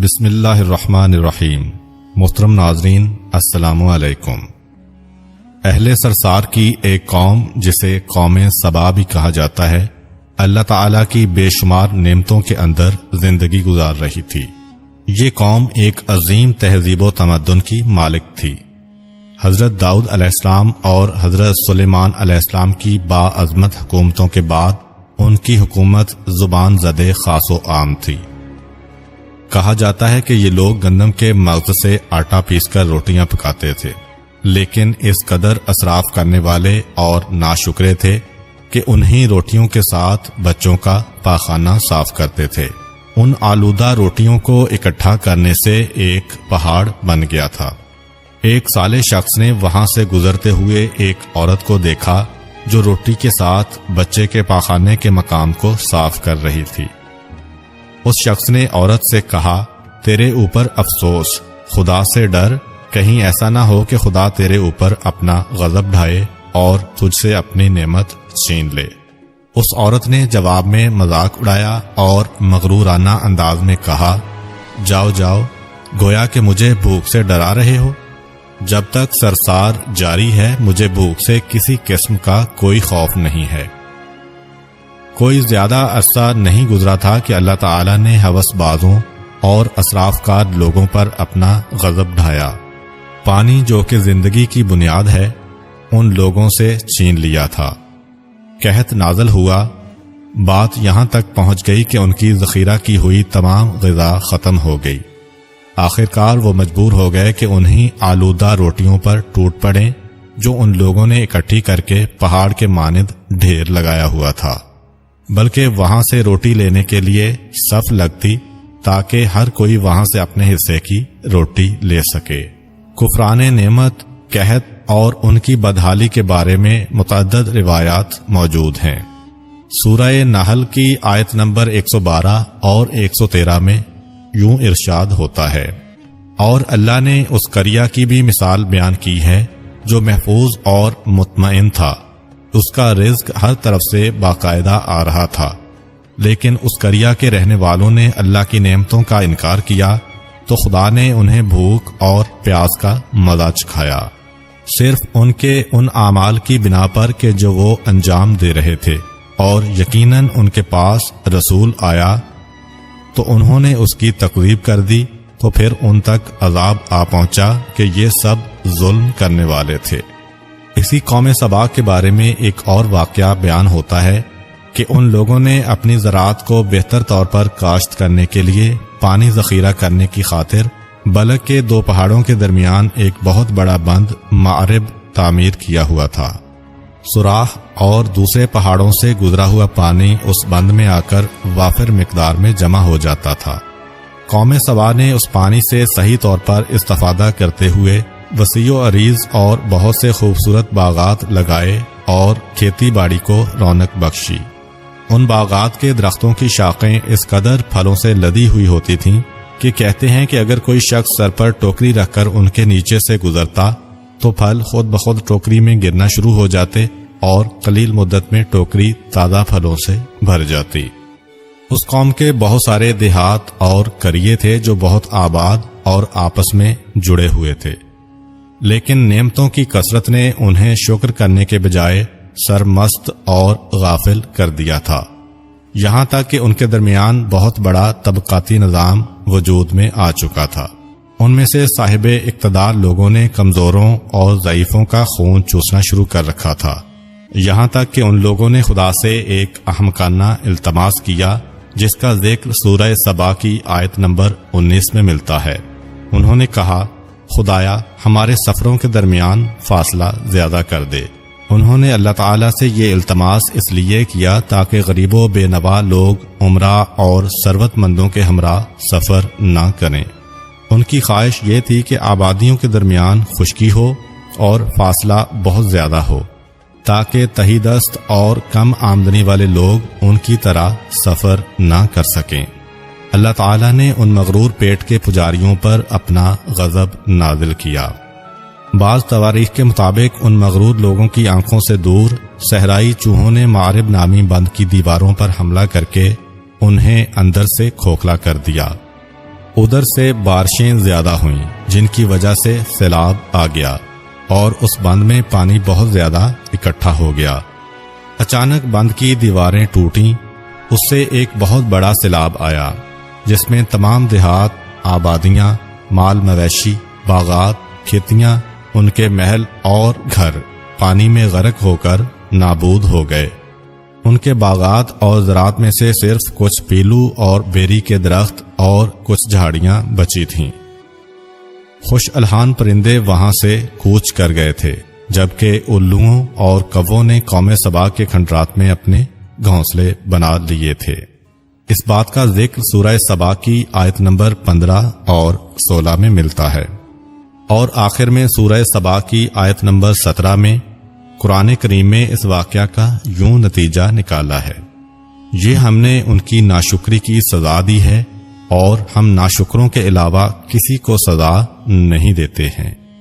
بسم اللہ الرحمن الرحیم۔ محترم ناظرین، السلام علیکم۔ اہل سرسار کی ایک قوم جسے قوم سبا بھی کہا جاتا ہے، اللہ تعالیٰ کی بے شمار نعمتوں کے اندر زندگی گزار رہی تھی۔ یہ قوم ایک عظیم تہذیب و تمدن کی مالک تھی۔ حضرت داؤد علیہ السلام اور حضرت سلیمان علیہ السلام کی باعظمت حکومتوں کے بعد ان کی حکومت زبان زدے خاص و عام تھی۔ کہا جاتا ہے کہ یہ لوگ گندم کے مغز سے آٹا پیس کر روٹیاں پکاتے تھے، لیکن اس قدر اسراف کرنے والے اور ناشکرے تھے کہ انہی روٹیوں کے ساتھ بچوں کا پاخانہ صاف کرتے تھے۔ ان آلودہ روٹیوں کو اکٹھا کرنے سے ایک پہاڑ بن گیا تھا۔ ایک صالح شخص نے وہاں سے گزرتے ہوئے ایک عورت کو دیکھا جو روٹی کے ساتھ بچے کے پاخانے کے مقام کو صاف کر رہی تھی۔ اس شخص نے عورت سے کہا، تیرے اوپر افسوس، خدا سے ڈر، کہیں ایسا نہ ہو کہ خدا تیرے اوپر اپنا غضب ڈھائے اور تجھ سے اپنی نعمت چھین لے۔ اس عورت نے جواب میں مذاق اڑایا اور مغرورانہ انداز میں کہا، جاؤ جاؤ، گویا کہ مجھے بھوک سے ڈرا رہے ہو۔ جب تک سرسار جاری ہے مجھے بھوک سے کسی قسم کا کوئی خوف نہیں ہے۔ کوئی زیادہ عرصہ نہیں گزرا تھا کہ اللہ تعالیٰ نے ہوس بازوں اور اسراف کار لوگوں پر اپنا غضب ڈھایا۔ پانی جو کہ زندگی کی بنیاد ہے ان لوگوں سے چھین لیا تھا۔ قحط نازل ہوا، بات یہاں تک پہنچ گئی کہ ان کی ذخیرہ کی ہوئی تمام غذا ختم ہو گئی۔ آخرکار وہ مجبور ہو گئے کہ انہی آلودہ روٹیوں پر ٹوٹ پڑیں جو ان لوگوں نے اکٹھی کر کے پہاڑ کے مانند ڈھیر لگایا ہوا تھا، بلکہ وہاں سے روٹی لینے کے لیے صف لگتی تاکہ ہر کوئی وہاں سے اپنے حصے کی روٹی لے سکے۔ کفران نعمت، قحط اور ان کی بدحالی کے بارے میں متعدد روایات موجود ہیں۔ سورہ نحل کی آیت نمبر 112 اور 113 میں یوں ارشاد ہوتا ہے، اور اللہ نے اس قریہ کی بھی مثال بیان کی ہے جو محفوظ اور مطمئن تھا، اس کا رزق ہر طرف سے باقاعدہ آ رہا تھا، لیکن اس قریہ کے رہنے والوں نے اللہ کی نعمتوں کا انکار کیا تو خدا نے انہیں بھوک اور پیاس کا مزہ چکھایا، صرف ان کے ان اعمال کی بنا پر کہ جو وہ انجام دے رہے تھے، اور یقیناً ان کے پاس رسول آیا تو انہوں نے اس کی تکذیب کر دی، تو پھر ان تک عذاب آ پہنچا کہ یہ سب ظلم کرنے والے تھے۔ اسی قوم سبا کے بارے میں ایک اور واقعہ بیان ہوتا ہے کہ ان لوگوں نے اپنی زراعت کو بہتر طور پر کاشت کرنے کے لیے پانی ذخیرہ کرنے کی خاطر بلک کے دو پہاڑوں کے درمیان ایک بہت بڑا بند معرب تعمیر کیا ہوا تھا۔ سوراخ اور دوسرے پہاڑوں سے گزرا ہوا پانی اس بند میں آ کر وافر مقدار میں جمع ہو جاتا تھا۔ قوم سبا نے اس پانی سے صحیح طور پر استفادہ کرتے ہوئے وسیع و عریض اور بہت سے خوبصورت باغات لگائے اور کھیتی باڑی کو رونق بخشی۔ ان باغات کے درختوں کی شاخیں اس قدر پھلوں سے لدی ہوئی ہوتی تھیں کہ کہتے ہیں کہ اگر کوئی شخص سر پر ٹوکری رکھ کر ان کے نیچے سے گزرتا تو پھل خود بخود ٹوکری میں گرنا شروع ہو جاتے اور قلیل مدت میں ٹوکری تازہ پھلوں سے بھر جاتی۔ اس قوم کے بہت سارے دیہات اور قریے تھے جو بہت آباد اور آپس میں جڑے ہوئے تھے، لیکن نعمتوں کی کثرت نے انہیں شکر کرنے کے بجائے سرمست اور غافل کر دیا تھا، یہاں تک کہ ان کے درمیان بہت بڑا طبقاتی نظام وجود میں آ چکا تھا۔ ان میں سے صاحب اقتدار لوگوں نے کمزوروں اور ضعیفوں کا خون چوسنا شروع کر رکھا تھا، یہاں تک کہ ان لوگوں نے خدا سے ایک احمقانہ التماس کیا جس کا ذکر سورہ سبا کی آیت نمبر 19 میں ملتا ہے۔ انہوں نے کہا، خدایا ہمارے سفروں کے درمیان فاصلہ زیادہ کر دے۔ انہوں نے اللہ تعالیٰ سے یہ التماس اس لیے کیا تاکہ غریب و بے نوا لوگ عمرہ اور ثروت مندوں کے ہمراہ سفر نہ کریں۔ ان کی خواہش یہ تھی کہ آبادیوں کے درمیان خشکی ہو اور فاصلہ بہت زیادہ ہو تاکہ تہی دست اور کم آمدنی والے لوگ ان کی طرح سفر نہ کر سکیں۔ اللہ تعالیٰ نے ان مغرور پیٹ کے پجاریوں پر اپنا غضب نازل کیا۔ بعض تواریخ کے مطابق ان مغرور لوگوں کی آنکھوں سے دور صحرائی چوہوں نے معرب نامی بند کی دیواروں پر حملہ کر کے انہیں اندر سے کھوکھلا کر دیا۔ ادھر سے بارشیں زیادہ ہوئیں جن کی وجہ سے سیلاب آ گیا اور اس بند میں پانی بہت زیادہ اکٹھا ہو گیا۔ اچانک بند کی دیواریں ٹوٹیں، اس سے ایک بہت بڑا سیلاب آیا جس میں تمام دیہات، آبادیاں، مال مویشی، باغات، کھیتیاں، ان کے محل اور گھر پانی میں غرق ہو کر نابود ہو گئے۔ ان کے باغات اور زراعت میں سے صرف کچھ پیلو اور بیری کے درخت اور کچھ جھاڑیاں بچی تھیں۔ خوش الحان پرندے وہاں سے کوچ کر گئے تھے، جبکہ الوؤں اور کووں نے قوم سبا کے کھنڈرات میں اپنے گھونسلے بنا لیے تھے۔ اس بات کا ذکر سورہ سبا کی آیت نمبر 15 اور 16 میں ملتا ہے، اور آخر میں سورہ سبا کی آیت نمبر 17 میں قرآن کریم میں اس واقعہ کا یوں نتیجہ نکالا ہے: یہ ہم نے ان کی ناشکری کی سزا دی ہے اور ہم ناشکروں کے علاوہ کسی کو سزا نہیں دیتے ہیں۔